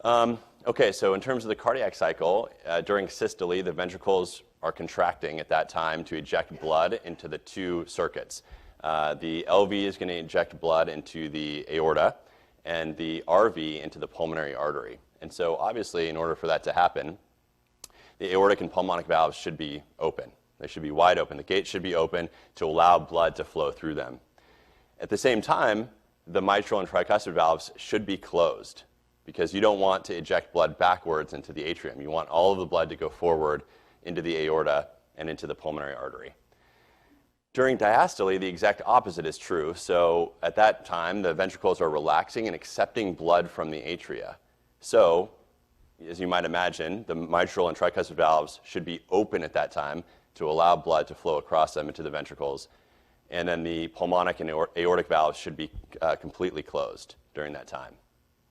Okay, so in terms of the cardiac cycle, during systole, the ventricles are contracting at that time to eject blood into the two circuits. The LV is going to inject blood into the aorta, and the RV into the pulmonary artery. And so obviously, in order for that to happen, the aortic and pulmonic valves should be open. They should be wide open. The gate should be open to allow blood to flow through them. At the same time, the mitral and tricuspid valves should be closed, because you don't want to eject blood backwards into the atrium. You want all of the blood to go forward into the aorta and into the pulmonary artery. During diastole, the exact opposite is true. So at that time, the ventricles are relaxing and accepting blood from the atria. So, as you might imagine, the mitral and tricuspid valves should be open at that time to allow blood to flow across them into the ventricles. And then the pulmonic and aortic valves should be completely closed during that time.